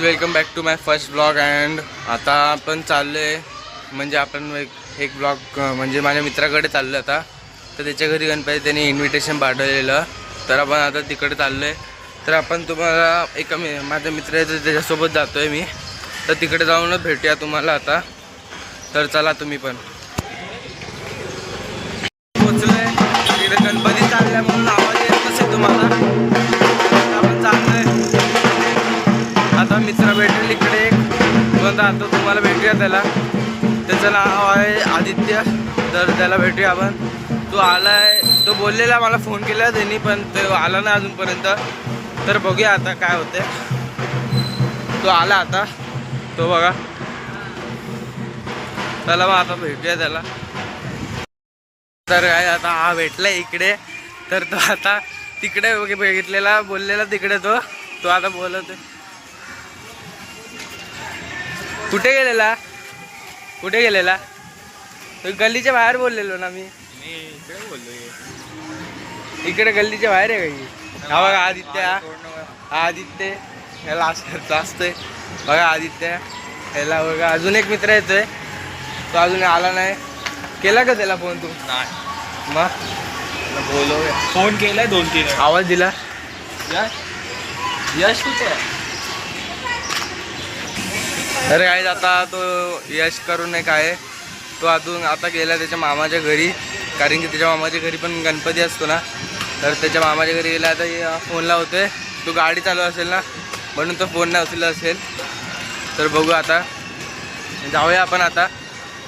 Welcome back to my first blog. And आता आपण चाललो आहे म्हणजे आपण एक ब्लॉग म्हणजे माझ्या मित्राकडे चाललो आता. तर त्याच्या घरी गणपती त्यांनी इन्व्हिटेशन पाठवलेलं, तर आपण आता तिकडे चाललो आहे. तर आपण तुम्हाला माझा मित्र आहे तर त्याच्यासोबत जातो आहे मी. तर तिकडे जाऊनच भेटूया तुम्हाला आता. तर चला तुम्ही पण. पोचलो आहे तिकडे, गणपती चालल्या म्हणून आवाज येत नसेल तुम्हाला. आपण चाललो आहे आता. मित्र भेटेल इकडे एक आता तुम्हाला भेटूया त्याला. त्याचं नाव आहे आदित्य. तर त्याला भेटूया आपण. तो आला आहे, तो बोललेला मला फोन केला त्यांनी, पण तो आला नाही अजूनपर्यंत. तर बघूया आता काय होते. तो आला आता, तो बघा. चला मग आता भेटूया त्याला. तर काय आता हा भेटला इकडे. तर तो आता तिकडे बघितलेला, बोललेला तिकडे. तो आता बोलत आहे. कुठे गेलेला? कुठे गेलेला? तो गल्लीच्या बाहेर बोललेलो ना मी. इकडे बोललोय, इकडे गल्लीच्या बाहेर आहे काही. हा बघा आदित्य. हा आदित्य ह्याला असतंय बघा. आदित्य ह्याला बघा. अजून एक मित्र येतोय, तो अजून आला नाही. केला का त्याला फोन तू? नाही. मग बोलव. फोन केलाय 2-3 आवाज दिला. यश कुठे आहे? अरे काय आता तो यश करून एक आहे, तो अजून आता गेला त्याच्या मामाच्या घरी. कारण की त्याच्या मामाच्या घरी पण गणपती असतो ना. तर त्याच्या मामाच्या घरी गेला. आता फोन लावतोय. तो गाडी चालू असेल ना, म्हणून तो फोन नाही उचलला असेल. तर बघू आता, जाऊया आपण आता.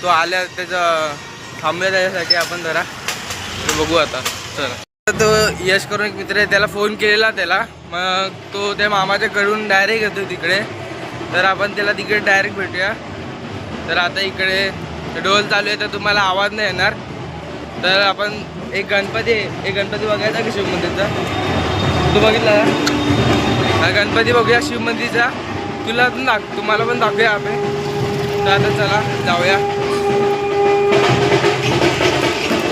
तो आल्या त्याचं थांबूया त्याच्यासाठी आपण जरा. तर बघू आता. चला. तो यश करून एक मित्र आहे, त्याला फोन केलेला त्याला. मग तो त्या मामाच्या घरून डायरेक्ट येतो तिकडे. तर आपण त्याला तिकडे डायरेक्ट भेटूया. तर आता इकडे ढोल चालू आहे तर तुम्हाला आवाज नाही येणार. तर आपण एक गणपती बघायचा की शिव मंदिरचा. तू बघितला हा गणपती बघूया शिव मंदिरचा. तुम्हाला पण दाखवूया आपण. तर आता चला जाऊया.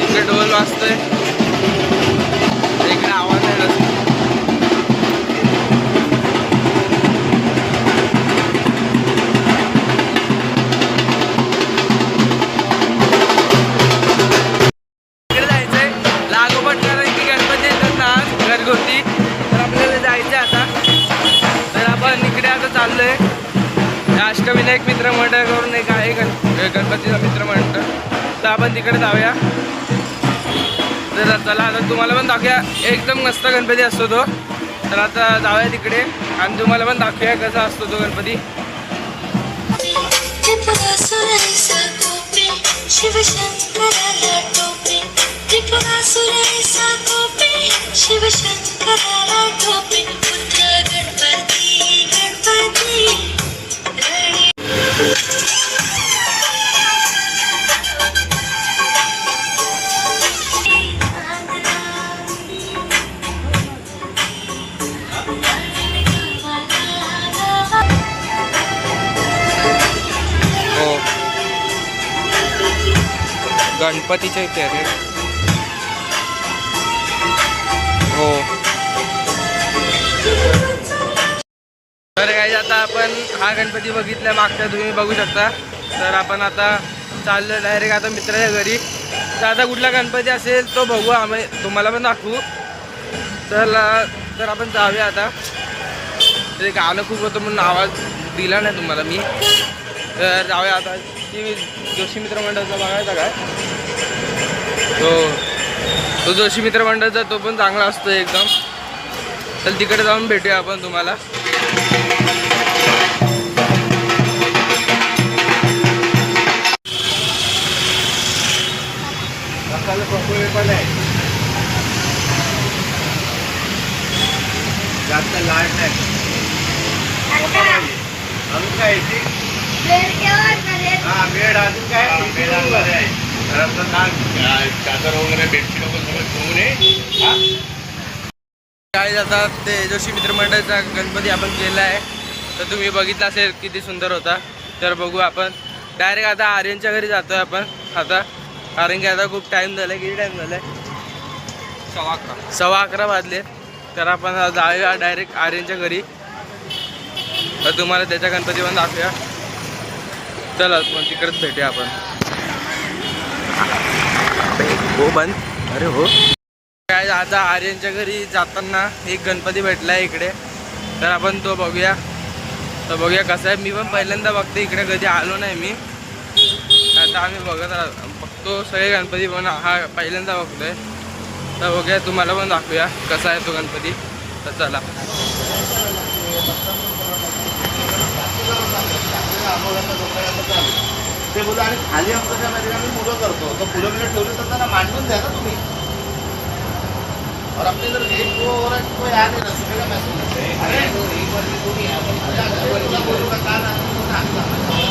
इकडे ढोल वाजतोय, इकडे आवाज आहे ना. घरगुती. तर आपल्याला जायचं आता. तर आपण इकडे आता चाललोय. अष्टविनायक मित्रमंडळ करून एक आहे गणपतीचा मित्रमंडळ. तर आपण तिकडे जाऊया. तर चला आता तुम्हाला पण दाखवूया. एकदम मस्त गणपती असतो तो. तर आता जाऊया तिकडे आणि तुम्हाला पण दाखवूया कसा असतो तो गणपती. शिवशंकराला टोपी पुत्र गणपती गणपती हो, गणपतीच्या इथे रे. हो. तर काय आता आपण हा गणपती बघितला मागच्या, तुम्ही बघू शकता. तर आपण आता चाललो डायरेक्ट आता मित्राच्या घरी. तर आता कुठला गणपती असेल तो बघू, आम्ही तुम्हाला पण दाखवू. तर आपण जाऊया आता. ते गाणं खूप होतं म्हणून आवाज दिला नाही तुम्हाला मी. तर जाऊया आता. ती जोशी मित्रमंडळाचा बघायचा काय तो जोशी मित्रमंडळाचा, तो पण चांगला असतो एकदम. तर तिकडे जाऊन भेटूया आपण तुम्हाला. पण आहे जास्त लाट नाही. अजून काय बेड अजून काय चादर वगैरे बेडशीट वगैरे ठेवून नये. काय जातात ते जोशी मित्रमंडळाचा गणपती आपण केला आहे. तर तुम्ही बघितला असेल किती सुंदर होता. तर बघू आपण डायरेक्ट आता आर्यनच्या घरी जातोय आपण आता. कारण की आता खूप टाईम झाला. किती टाईम झाला आहे? 11:15 वाजले. तर आपण जाऊया डायरेक्ट आर्यनच्या घरी. तर तुम्हाला त्याच्या गणपती पण दाखवूया. चला मग तिकडेच भेटूया आपण. हो बंद. अरे हो काय, आता आर्यनच्या घरी जाताना एक गणपती भेटलाय इकडे, तर आपण तो बघूया. तर बघूया कसं आहे. मी पण पहिल्यांदा बघते इकडे, कधी आलो नाही मी. आता आम्ही बघतो सगळे गणपती, पण हा पहिल्यांदा बघतोय. तर बघूया, तुम्हाला पण दाखवूया कसा आहे तो गणपती. तर चला. ते बोलू आणि खाली आमच्या आम्ही मुलं करतो, तर फुलं बिलं ठेवली तर त्यांना मांडून द्या ना तुम्ही. और अपने इधर एक को और एक को याद है ना, सुबह का मैसेज है. अरे तो एक बार भी कोई अपन तुला बोलू का काल साडेसात नाही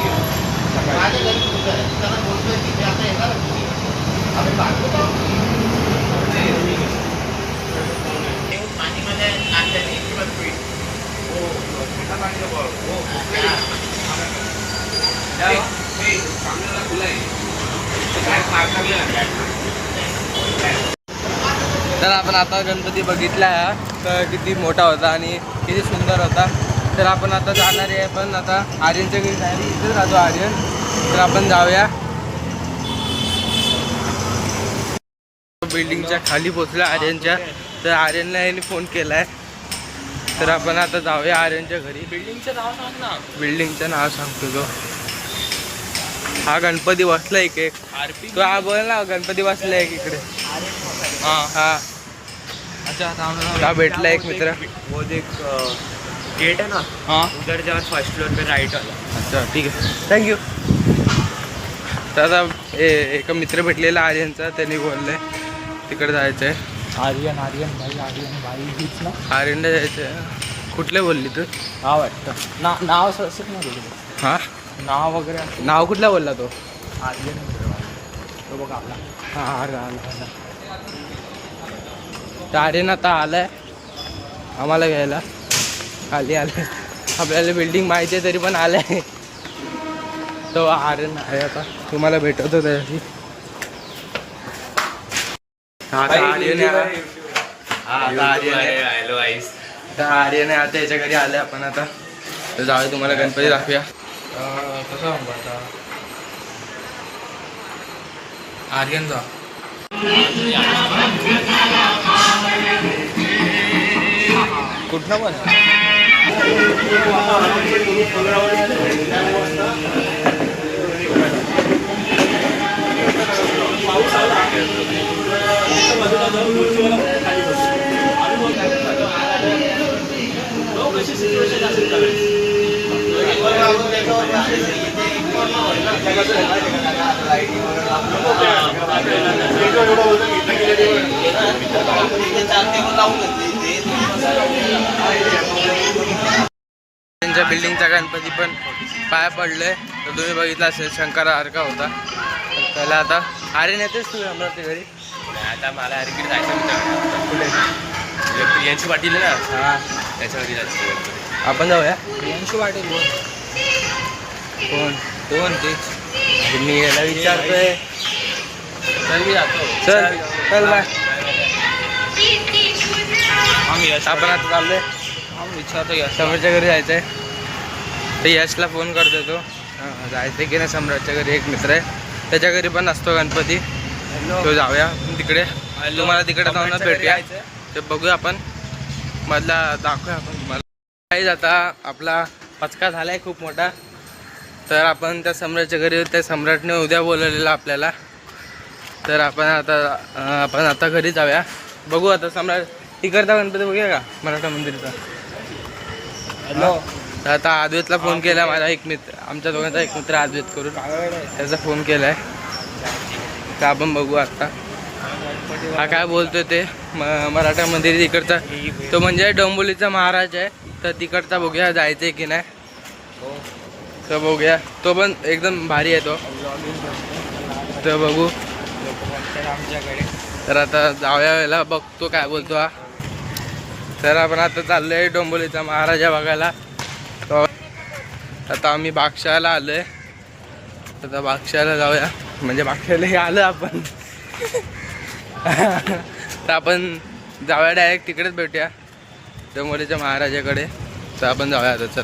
गेलो. माझ्या घरी मुलं आहे, त्यांना बोलतोय की मी आता येणार आम्ही पाठवतो. पाणीमध्ये नाश्त्याने किंवा पीठ हो पिठा पाणी हो चांगल्याला फुलं आहे. तर आपण आता गणपती बघितला तर किती मोठा होता आणि किती सुंदर होता. तर आपण आता जाणार आहे, पण आता आर्यनच्या घरी नाही, इथेच राहतो आर्यन. तर आपण जाऊया. बिल्डिंगच्या खाली पोचला आर्यनच्या. तर आर्यनला याने फोन केलाय. तर आपण आता जाऊया आर्यनच्या घरी. बिल्डिंगचं नाव सांग ना. बिल्डिंगचं नाव सांगतो तो. हा गणपती बसला एक आरपी तो. हा बोल ना, गणपती बसला एक इकडे. हा अच्छा हा भेटला एक मित्र. वो देख गेट है ना, हां उधर जा फर्स्ट फ्लोर पे राइट वाला. अच्छा ठीक आहे, थँक्यू. तर आता एका मित्र भेटलेला आर्यनचा, त्यांनी बोललंय तिकडे जायचं आहे. आर्यन भाई हीच ना. आर्यनला जायचं आहे. कुठले बोलली तू? नाव वाटतं नाव असंच नाही बोलू. हां नाव वगैरे नाव कुठला बोलला तो? आर्यन तो बघा आपला. हां आला. तर आर्यन आता आलाय आम्हाला घ्यायला. खाली आलाय, आपल्याला बिल्डिंग माहिती आहे तरी पण आलाय. तो आर्यन आहे, आता तुम्हाला भेटवतो त्याची. आर्यन आहे. तर आर्यन आहे आता याच्या घरी आलं आपण आता. तर जाऊया, तुम्हाला गणपती दाखवूया. कसं म्हणता आर्यनचा कुठला पण त्यांच्या बिल्डिंगचा गणपती पण पाया पडलोय. तर तुम्ही बघितला असेल शंकरासारखा होता. तर त्याला आता आर्यन येतेस तू आमच्या घरी? आता मला हरकीड जायचं मित्र. कुठे? प्रियांशू पाटील ना, हां त्याच्या घरी जायचं. आपण जाऊया. प्रियांशू पाटील कोण कोण तेच मी याला विचारतोय. चल मी जातो. चल चल बाय. आम्ही यश आपण आता चाललोय आम्ही विचारतो यश. सम्राटच्या घरी जायचं आहे. तर यशला फोन करतो तो. जायचं की नाही सम्राटच्या घरी. एक मित्र आहे त्याच्या घरी पण असतो गणपती. तो जाऊया तिकडे. तुम्हाला तिकडे जाऊन भेटूया. ते बघूया आपण, मधला दाखवूया आपण तुम्हाला. काही आता आपला पचका झालाय खूप मोठा. तर आपण त्या सम्राटच्या घरी, त्या सम्राटने उद्या बोलवलेलं आपल्याला. तर आपण आता घरी जाऊया. बघू आता सम्राट तिकडचा गणपती बघूया का मराठा मंदिरचा. हॅलो. तर आता आद्वैतला फोन केला माझा एक मित्र, आमच्या दोघांचा एक मित्र आद्वैत करून, त्याचा फोन केलाय. तर आपण बघू आता हा काय बोलतोय ते. मराठा मंदिर तिकडचा तो म्हणजे डोंबिवलीचा महाराज आहे. तर तिकडचा बघूया जायचं आहे की नाही. तर बघूया, तो पण एकदम भारी आहे तो. तर बघू. तर आता जाऊया याला, बघतो काय बोलतो हा. तर आपण आता चाललोय डोंबिवलीचा महाराजा बघायला. तो आता आम्ही बागशाला आलोय. आता बागशाला जाऊया, म्हणजे बागशाला हे आलं आपण. तर आपण जाऊया डायरेक्ट तिकडेच भेटूया. डोंबिवलीच्या महाराजाकडे. तर आपण जाऊया आता. चल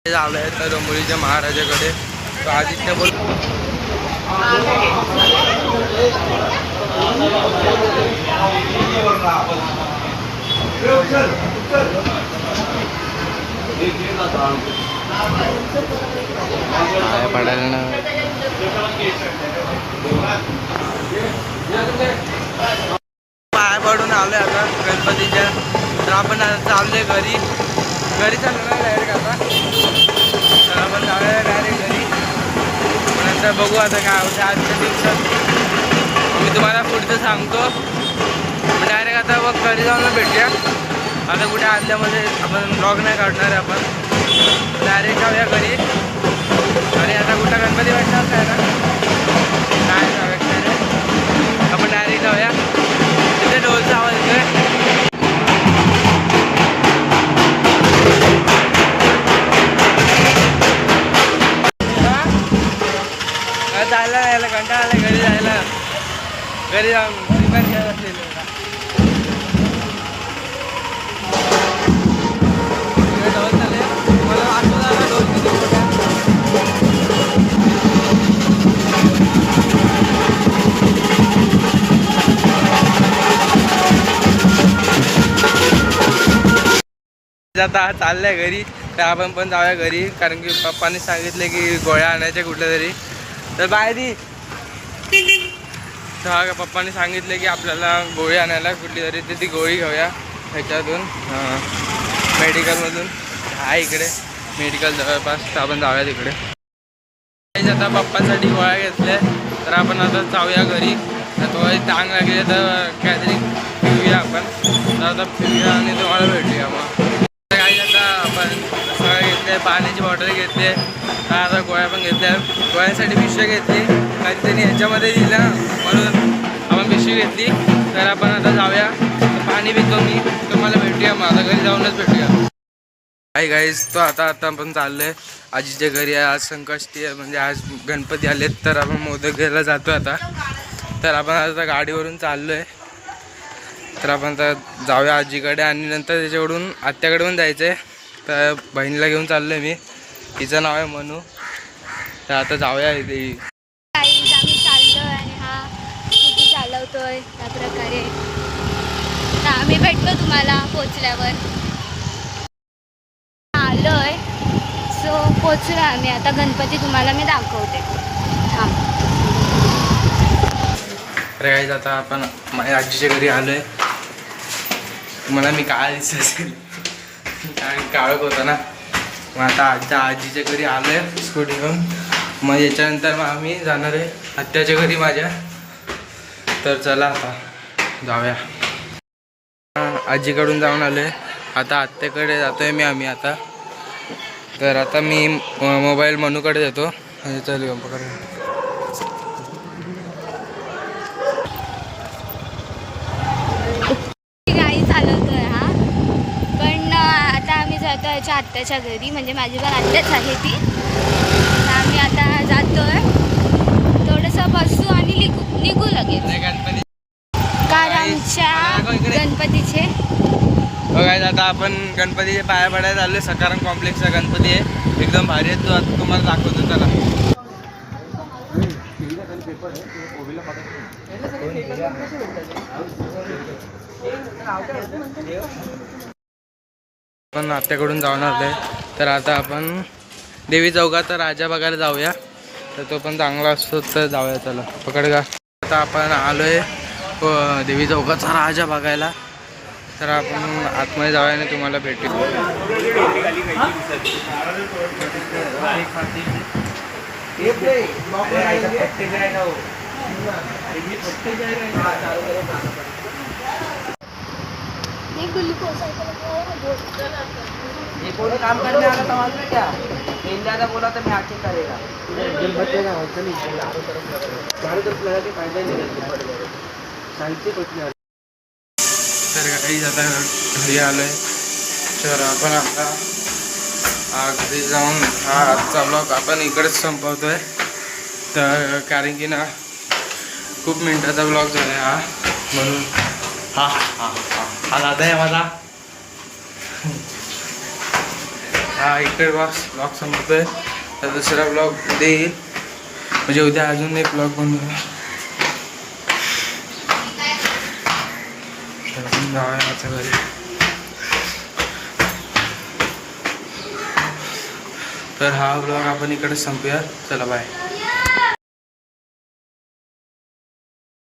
झालं आहे तर डोंबिवलीच्या महाराजाकडे. तो आदित्य बोल. पडायला ना पाय पडून आलोय आता गणपतीच्या. तर आपण आता चाललोय घरी चाललो ना डायरेक्ट आता. तर आपण जाऊया डायरेक्ट घरी. नंतर बघू आता काय होतं आजच्या दिवसात. मी तुम्हाला पुढचं सांगतो. डायरेक्ट आता मग घरी जाऊन भेटूया. आता कुठे आल्यामध्ये आपण ब्लॉग नाही काढणार आहे. आपण डायरेक्ट जाऊया घरी. आणि आता कुठं गणपती भेटणार काय ना काय जाऊया. आपण डायरेक्ट जाऊया. तिथे ढोलचा आवाज येतोय. जायला यायला कंटाळा आला घरी जायला. घरी जाऊन पण खेळत असेल. ढोल चालले मला वाटलं झाला ढोल किती मोठा. आता चाललंय घरी. तर आपण पण जाऊया घरी. कारण की पप्पांनी सांगितले की गोळ्या आणायच्या कुठल्या तरी. तर बाहेर तर हा पप्पांनी सांगितले की आपल्याला गोळी आणायला कुठली तरी. तर ती गोळी घेऊया ह्याच्यातून मेडिकलमधून. आहे इकडे मेडिकल जवळपास. तर आपण जाऊया तिकडे. आता पप्पांसाठी गोळ्या घेतल्या. तर आपण आता जाऊया घरी. तर तो टांग लागले तर काहीतरी पिऊया आपण. तर आता पिऊया आणि तुम्हाला भेटूया. मग काही आता आपण सगळं घेतले. पाण्याची बॉटल घेतली. आता गोळ्या पण घेतल्या. गोळ्यांसाठी पिशव्या घेतली. कारण त्यांनी ह्याच्यामध्ये दिलं म्हणून आपण पिशवी घेतली. तर आपण आता जाऊया. पाणी पितो मी. तुम्हाला भेटूया. मग आता घरी जाऊनच भेटूया. Hi guys. तो आता आपण चाललो आहे आजीच्या घरी. आज संकष्टी आहे म्हणजे आज गणपती आलेत. तर आपण मोदक घ्यायला जातो आता. तर आपण आता गाडीवरून चाललो आहे. तर आपण आता जाऊया आजीकडे. आणि नंतर त्याच्याकडून आत्याकडे पण जायचं आहे. तर बहिणीला घेऊन चाललो आहे मी. तिचं नाव आहे मनू. तर आता जाऊया इथे. आम्ही चाललोय आणि हा स्कूटी चालवतोय त्या प्रकारे. तर आम्ही भेटतो तुम्हाला पोचल्यावर. आलोय सो पोचलो आम्ही. आता गणपती तुम्हाला मी दाखवते. हां अरे गाईज आता आपण माझ्या आजीच्या घरी आलो आहे. मला मी काळ दिसत असेल कारण काळोख होता ना. मग आता आजीच्या घरी आलो आहे स्कूटी घेऊन. मग याच्यानंतर मग आम्ही जाणार आहे आत्याच्या घरी माझ्या. तर चला आता जाऊया. आजीकडून जाऊन आलो आहे. आता आत्याकडे जातो आहे आम्ही आता. तर आता मी मोबाईल मनूकडे देतो. चल पकड. गाडी चालवतोय हा. पण आता आम्ही जातो याच्या आत्याच्या घरी. म्हणजे माझी पण आत्याच आहे ती. तर आम्ही आता जातोय. थोडंसं बसू आणि निघू लगेच. गणपती कारण आमच्या गणपतीचे बघाय आता आपण गणपतीचे पाया पडायला चाललो. सकाराम कॉम्प्लेक्सचा गणपती आहे. एकदम भारी आहे. तो आता तुम्हाला दाखवतो. चला आपण आत्याकडून जाऊन आलोय. तर आता आपण देवी चौकात राजा बघायला जाऊया. तर तो पण चांगला असतो. तर जाऊया. चला पकड का. आता आपण आलोय देवी चौकाचा राजा बघायला. तर आपण आतमध्ये जाऊया आणि तुम्हाला भेटू. कोई काम करने आना तो मालूम है क्या? तीन ज्यादा बोला तो मैं आके करेगा। तर काही आता घरी आलोय. तर आपण आता घरी जाऊन हा आजचा ब्लॉग आपण इकडेच संपवतोय. तर कारण की ना खूप मिनटाचा ब्लॉग झाला हा. म्हणून हा हा हा हा दादा आहे माझा. हा इकडे ब्लॉग संपतोय. तर दुसरा ब्लॉग उद्या येईल, म्हणजे उद्या अजून एक ब्लॉग बनवूया. माझ्या घरी. तर हा ब्लॉग आपण इकडे संपूया. चला बाय.